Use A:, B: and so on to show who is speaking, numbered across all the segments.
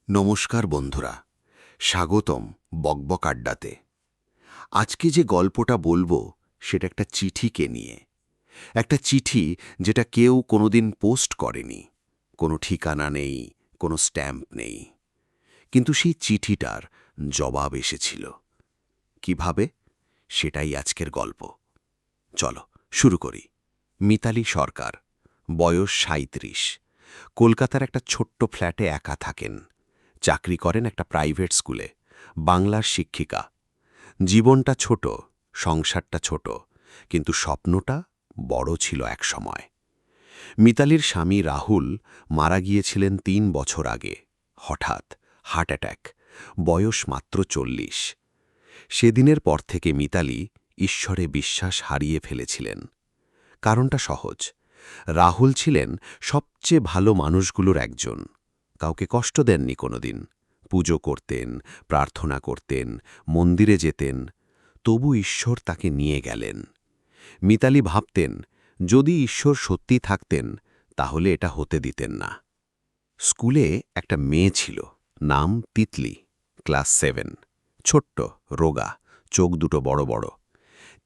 A: নমস্কার বন্ধুরা, স্বাগতম বকবক আড্ডাতে। আজকে যে গল্পটা বলবো সেটা একটা চিঠিকে নিয়ে। একটা চিঠি যেটা কেউ কোনোদিন পোস্ট করেনি, কোনো ঠিকানা নেই, কোনো স্ট্যাম্প নেই, কিন্তু সেই চিঠিটার জবাব এসেছিল। কিভাবে? সেটাই আজকের গল্প। চলো শুরু করি। মিতালি সরকার, বয়স ৩৭, কলকাতার একটা ছোট্ট ফ্ল্যাটে একা থাকেন। চাকরি করেন একটা প্রাইভেট স্কুলে, বাংলার শিক্ষিকা। জীবনটা ছোট, সংসারটা ছোট, কিন্তু স্বপ্নটা বড় ছিল এক সময়। মিতালির স্বামী রাহুল মারা গিয়েছিলেন ৩ বছর আগে, হঠাৎ হার্ট অ্যাটাক, বয়স মাত্র ৪০। সেদিনের পর থেকে মিতালি ঈশ্বরে বিশ্বাস হারিয়ে ফেলেছিলেন। কারণটা সহজ, রাহুল ছিলেন সবচেয়ে ভালো মানুষগুলোর একজন। কাউকে কষ্ট দেননি কোনোদিন। পুজো করতেন, প্রার্থনা করতেন, মন্দিরে যেতেন, তবু ঈশ্বর তাকে নিয়ে গেলেন। মিতালি ভাবতেন, যদি ঈশ্বর সত্যি থাকতেন তাহলে এটা হতে দিতেন না। স্কুলে একটা মেয়ে ছিল, নাম তিতলি, ক্লাস 7, ছোট্ট, রোগা, চোখ দুটো বড় বড়।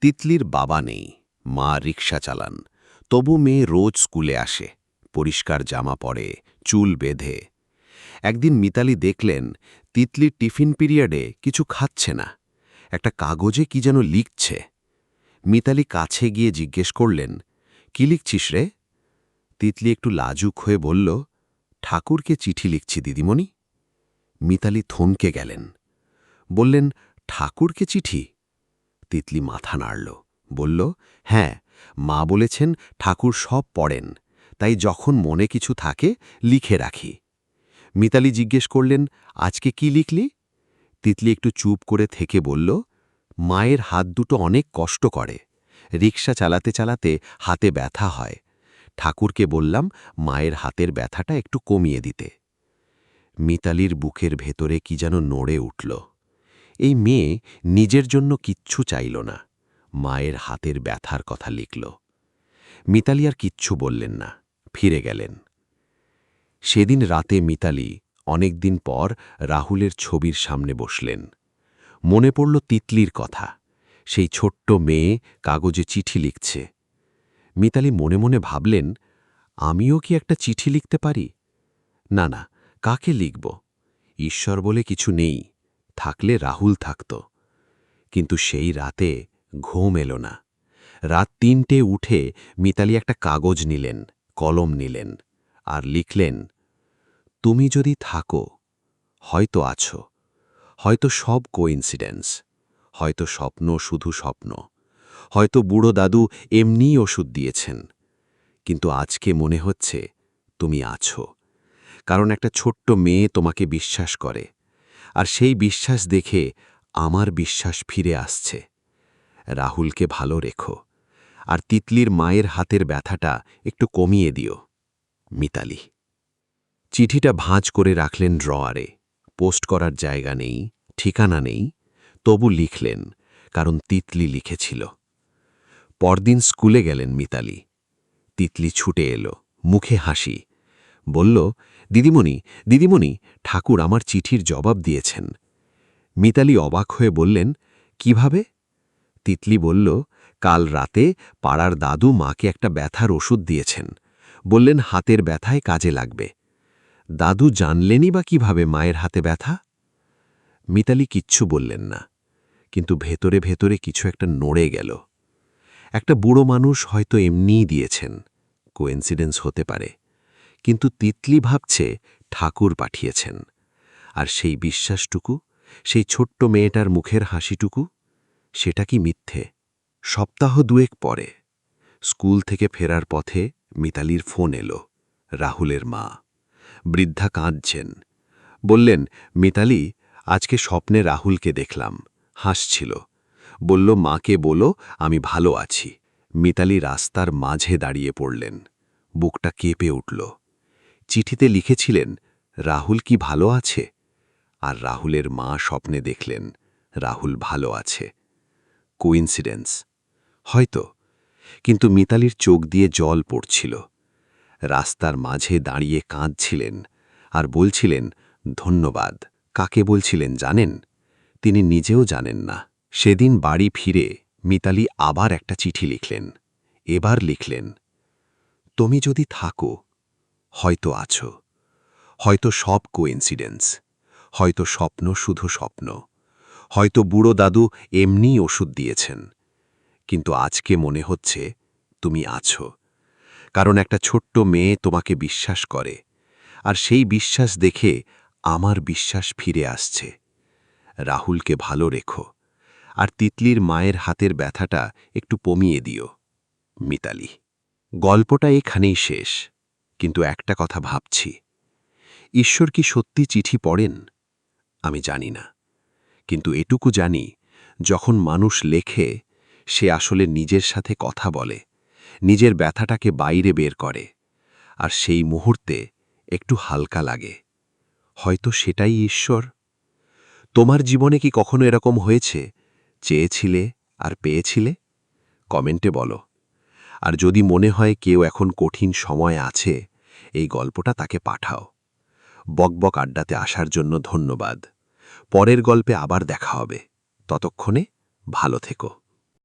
A: তিতলির বাবা নেই, মা রিক্সা চালান, তবু মেয়ে রোজ স্কুলে আসে, পরিষ্কার জামা পরে, চুল বেঁধে। একদিন মিতালি দেখলেন তিতলির টিফিন পিরিয়ডে কিছু খাচ্ছে না, একটা কাগজে কি যেন লিখছে। মিতালি কাছে গিয়ে জিজ্ঞেস করলেন, কি লিখছিস রে? তিতলি একটু লাজুক হয়ে বলল, ঠাকুরকে চিঠি লিখছি দিদিমণি। মিতালি থমকে গেলেন, বললেন, ঠাকুরকে চিঠি? তিতলি মাথা নাড়ল, বলল, হ্যাঁ, মা বলেছেন ঠাকুর সব পড়েন, তাই যখন মনে কিছু থাকে লিখে রাখি। মিতালি জিজ্ঞেস করলেন, আজকে কি লিখলি? তিতলি একটু চুপ করে থেকে বলল, মায়ের হাত দুটো অনেক কষ্ট করে, রিক্সা চালাতে চালাতে হাতে ব্যথা হয়, ঠাকুরকে বললাম মায়ের হাতের ব্যথাটা একটু কমিয়ে দিতে। মিতালির বুকের ভেতরে কি যেন নড়ে উঠল। এই মেয়ে নিজের জন্য কিচ্ছু চাইল না, মায়ের হাতের ব্যথার কথা লিখল। মিতালি আর কিচ্ছু বললেন না, ফিরে গেলেন। সেদিন রাতে মিতালি অনেকদিন পর রাহুলের ছবির সামনে বসলেন। মনে পড়ল তিতলির কথা, সেই ছোট্ট মেয়ে কাগজে চিঠি লিখছে। মিতালি মনে মনে ভাবলেন, আমিও কি একটা চিঠি লিখতে পারি? না না, কাকে লিখব? ঈশ্বর বলে কিছু নেই, থাকলে রাহুল থাকত। কিন্তু সেই রাতে ঘুম এলো না। রাত ৩টে উঠে মিতালি একটা কাগজ নিলেন, কলম নিলেন, আর লিখলেন, তুমি যদি থাকো, হয়তো আছো, হয়তো সব কোইন্সিডেন্স, হয়তো স্বপ্ন শুধু স্বপ্ন, হয়তো বুড়ো দাদু এমনিই ওষুধ দিয়েছেন, কিন্তু আজকে মনে হচ্ছে তুমি আছো। কারণ একটা ছোট্ট মেয়ে তোমাকে বিশ্বাস করে, আর সেই বিশ্বাস দেখে আমার বিশ্বাস ফিরে আসছে। রাহুলকে ভালো রেখো, আর তিতলির মায়ের হাতের ব্যথাটা একটু কমিয়ে দিও, মিতালি। চিঠিটা ভাঁজ করে রাখলেন ড্রয়ারে। পোস্ট করার জায়গা নেই, ঠিকানা নেই, তবু লিখলেন, কারণ তিতলি লিখেছিল। পরদিন স্কুলে গেলেন মিতালি। তিতলি ছুটে এলো, মুখে হাসি, বলল, দিদিমণি, দিদিমণি, ঠাকুর আমার চিঠির জবাব দিয়েছেন। মিতালি অবাক হয়ে বললেন, কিভাবে? তিতলি বলল, কাল রাতে পাড়ার দাদু মাকে একটা ব্যথার ওষুধ দিয়েছেন, বললেন হাতের ব্যথায় কাজে লাগবে। দাদু জানলেনই বা কিভাবে মায়ের হাতে ব্যথা? মিতালি কিচ্ছু বললেন না, কিন্তু ভেতরে ভেতরে কিছু একটা নড়ে গেল। একটা বুড়ো মানুষ হয়তো এমনিই দিয়েছেন, কোইন্সিডেন্স হতে পারে, কিন্তু তিতলি ভাবছে ঠাকুর পাঠিয়েছেন। আর সেই বিশ্বাসটুকু, সেই ছোট্ট মেয়েটার মুখের হাসিটুকু, সেটা কি মিথ্যে? সপ্তাহ ২ পরে স্কুল থেকে ফেরার পথে মিতালির ফোন এলো। রাহুলের মা, বৃদ্ধা কাঁদছেন। বললেন, মিতালি, আজকে স্বপ্নে রাহুলকে দেখলাম, হাসছিল, বলল মাকে বলো আমি ভালো আছি। মিতালি রাস্তার মাঝে দাঁড়িয়ে পড়লেন, বুকটা কেঁপে উঠল। চিঠিতে লিখেছিলেন, রাহুল কি ভালো আছে? আর রাহুলের মা স্বপ্নে দেখলেন রাহুল ভালো আছে। কোইন্সিডেন্স? হয়তো, কিন্তু মিতালির চোখ দিয়ে জল পড়ছিল। রাস্তার মাঝে দাঁড়িয়ে কাঁদছিলেন আর বলছিলেন,
B: ধন্যবাদ কাকে বলছিলেন জানেন? তিনি নিজেও জানেন না। সেদিন বাড়ি ফিরে মিতালি আবার একটা চিঠি লিখলেন। এবার লিখলেন, তুমি যদি থাকো, হয়তো আছো, হয়তো সব কোইন্সিডেন্স, হয়তো স্বপ্ন শুধু স্বপ্ন, হয়তো বুড়ো দাদু এমনি ওষুধ দিয়েছেন, কিন্তু আজকে মনে হচ্ছে তুমি আছো। কারণ একটা ছোট্ট মেয়ে তোমাকে বিশ্বাস করে, আর সেই বিশ্বাস দেখে আমার বিশ্বাস ফিরে আসছে। রাহুলকে ভালো রেখো, আর তিতলির মায়ের হাতের ব্যথাটা একটু কমিয়ে দিও। মিতালি। গল্পটা এখানেই শেষ, কিন্তু একটা কথা ভাবছি, ঈশ্বর কি সত্যি চিঠি পড়েন? আমি জানি না, কিন্তু এটুকু জানি, যখন মানুষ লেখে, সে আসলে নিজের সাথে কথা বলে, নিজের ব্যথাটাকে বাইরে বের করে, আর সেই মুহূর্তে একটু হালকা লাগে। হয়তো সেটাই ঈশ্বর। তোমার জীবনে কি কখনো এরকম হয়েছে, চেয়েছিলে আর পেয়েছিলে? কমেন্টে বলো। আর যদি মনে হয় কেউ এখন কঠিন সময় আছে, এই গল্পটা তাকে পাঠাও। বকবক আড্ডাতে আসার জন্য ধন্যবাদ। পরের গল্পে আবার দেখা হবে। ততক্ষণে ভালো থেকো।